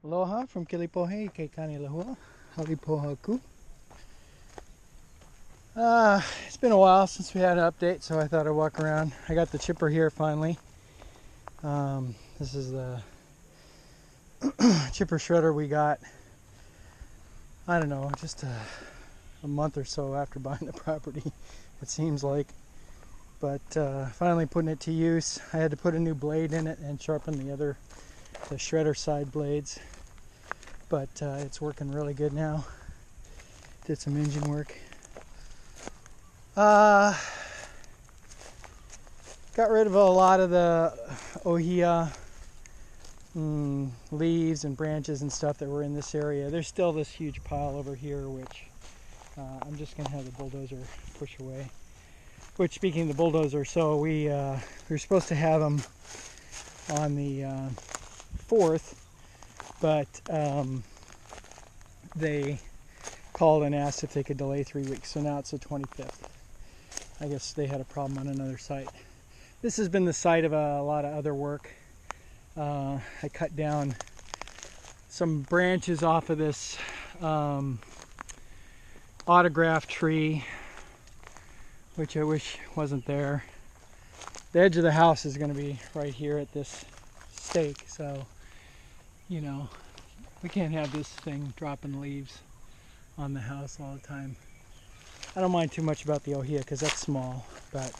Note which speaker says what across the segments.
Speaker 1: Aloha from Kilipohe, Keikani Lahua, Halipohaku. It's been a while since we had an update, so I thought I'd walk around. I got the chipper here finally. This is the chipper shredder we got, I don't know, just a month or so after buying the property, it seems like. But finally putting it to use. I had to put a new blade in it and sharpen the shredder side blades. But it's working really good now. Did some engine work. Got rid of a lot of the ohia leaves and branches and stuff that were in this area. There's still this huge pile over here, which I'm just going to have the bulldozer push away. Which, speaking of the bulldozer, so we were supposed to have them on the 4th, but they called and asked if they could delay 3 weeks, so now it's the 25th. I guess they had a problem on another site. This has been the site of a lot of other work. I cut down some branches off of this autograph tree, which I wish wasn't there. The edge of the house is going to be right here at this stake, so you know, we can't have this thing dropping leaves on the house all the time. I don't mind too much about the ohia because that's small, but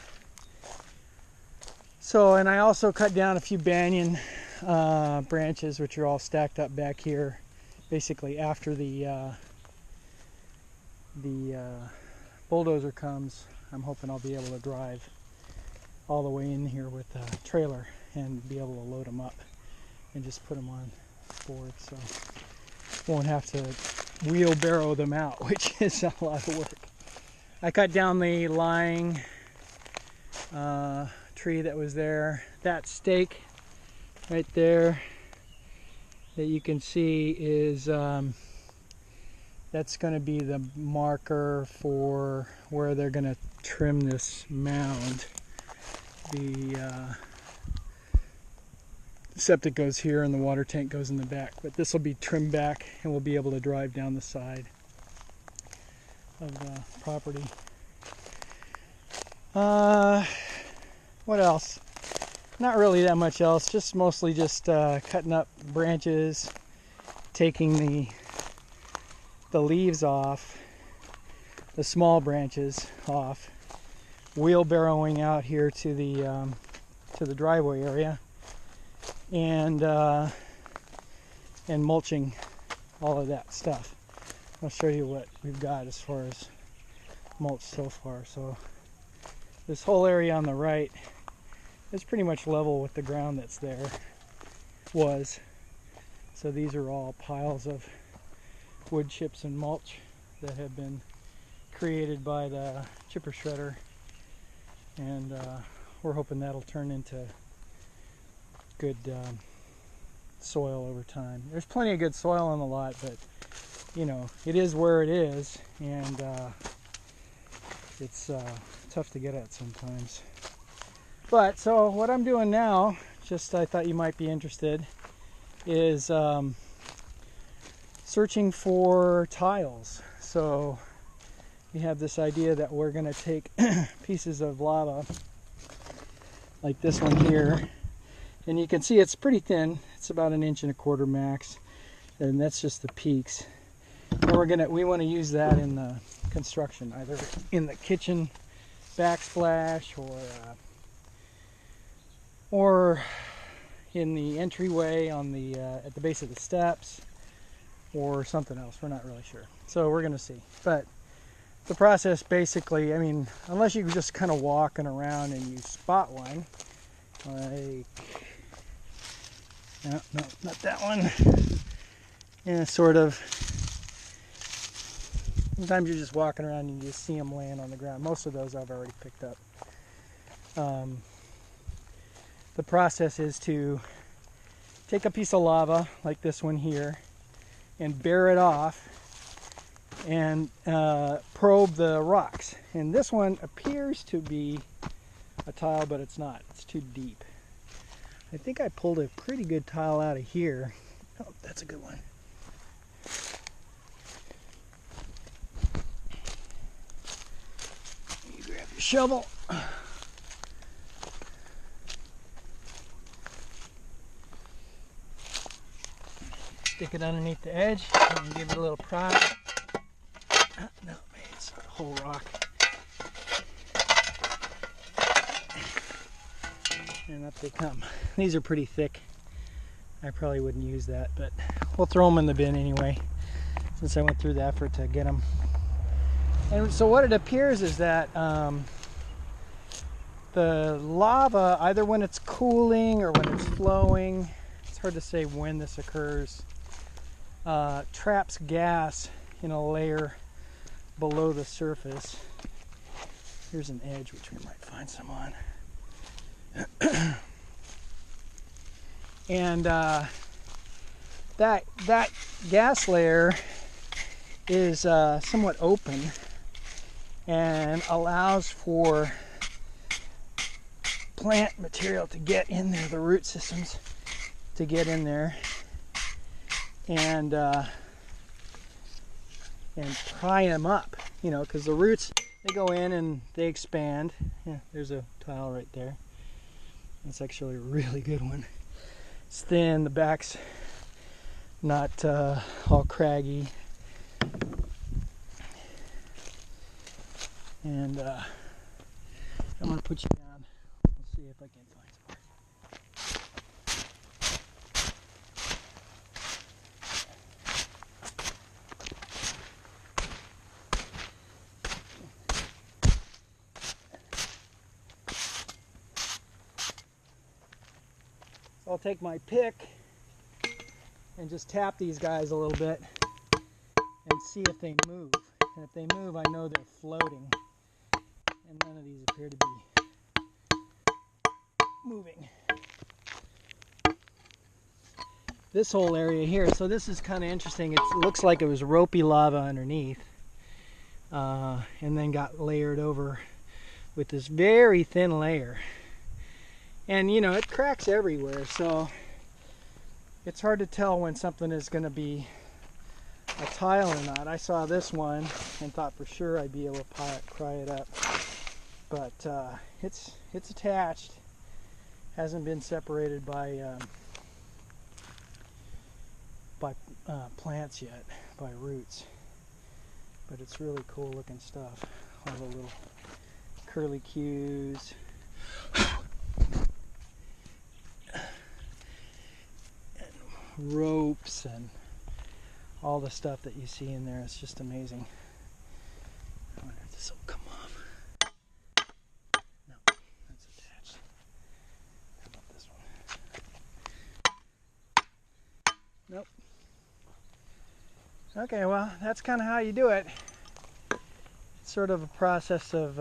Speaker 1: so, and I also cut down a few banyan branches, which are all stacked up back here, basically after the bulldozer comes. I'm hoping I'll be able to drive all the way in here with a trailer and be able to load them up and just put them on board, so won't have to wheelbarrow them out, which is a lot of work. I cut down the lying tree that was there. That stake right there that you can see is that's going to be the marker for where they're going to trim this mound. The septic goes here and the water tank goes in the back, but this will be trimmed back and we'll be able to drive down the side of the property. What else? Not really that much else, just mostly just cutting up branches, taking the leaves off, the small branches off, wheelbarrowing out here to the driveway area, and mulching all of that stuff. I'll show you what we've got as far as mulch so far. So this whole area on the right is pretty much level with the ground that's there was. So these are all piles of wood chips and mulch that have been created by the chipper shredder, and we're hoping that'll turn into good soil over time. There's plenty of good soil on the lot, but you know, it is where it is, and it's tough to get at sometimes. But so what I'm doing now, just I thought you might be interested, is searching for tiles. So we have this idea that we're going to take pieces of lava like this one here, and you can see it's pretty thin. It's about 1.25 inches max, and that's just the peaks. And we want to use that in the construction, either in the kitchen backsplash or in the entryway on the at the base of the steps, or something else. We're not really sure, so we're going to see. But the process basically, I mean, unless you're just kind of walking around and you spot one, like, no, not that one. Yeah, sort of. Sometimes you're just walking around and you just see them laying on the ground. Most of those I've already picked up. The process is to take a piece of lava like this one here and bare it off and probe the rocks. And this one appears to be a tile, but it's not. It's too deep. I think I pulled a pretty good tile out of here. Oh, that's a good one. You grab your shovel. Stick it underneath the edge and give it a little prod. No, it's a whole rock. And up they come. These are pretty thick. I probably wouldn't use that, but we'll throw them in the bin anyway, since I went through the effort to get them. And so what it appears is that the lava, either when it's cooling or when it's flowing, it's hard to say when this occurs, traps gas in a layer below the surface. Here's an edge which we might find some on. And that gas layer is somewhat open and allows for plant material to get in there, the root systems to get in there and pry them up, you know, because the roots, they go in and they expand. Yeah, there's a tile right there. That's actually a really good one. It's thin, the back's not all craggy. And I'm going to put you down. We'll see if I can find some. So I'll take my pick and just tap these guys a little bit and see if they move. And if they move, I know they're floating. And none of these appear to be moving. This whole area here, so this is kind of interesting. It looks like it was ropey lava underneath, and then got layered over with this very thin layer. And you know, it cracks everywhere, so it's hard to tell when something is going to be a tile or not. I saw this one and thought for sure I'd be able to pry it up, but it's attached. Hasn't been separated by plants yet, by roots. But it's really cool looking stuff. All the little curlicues. And ropes and all the stuff that you see in there. It's just amazing. I wonder if this will come off. No, that's attached. How about this one? Nope. Okay, well, that's kind of how you do it. It's sort of a process of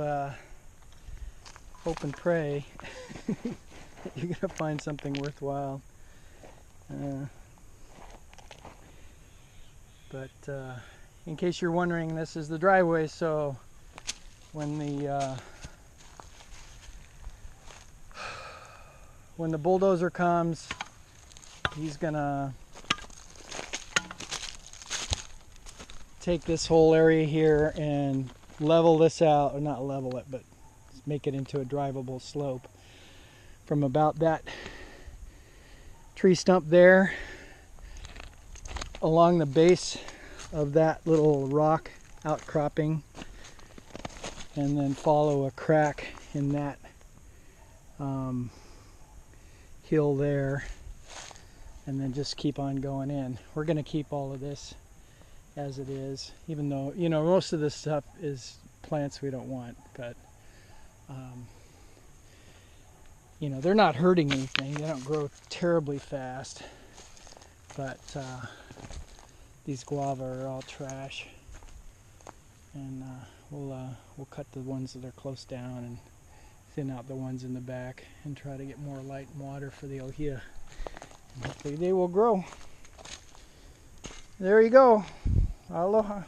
Speaker 1: hope and pray that you're going to find something worthwhile. But in case you're wondering, this is the driveway, so when the bulldozer comes, he's gonna take this whole area here and level this out, or not level it, but make it into a drivable slope from about that tree stump there along the base of that little rock outcropping, and then follow a crack in that hill there, and then just keep on going in. We're going to keep all of this as it is, even though, you know, most of this stuff is plants we don't want, but you know, they're not hurting anything. They don't grow terribly fast, but these guava are all trash, and we'll cut the ones that are close down and thin out the ones in the back and try to get more light and water for the ohia, and hopefully they will grow. There you go. Aloha.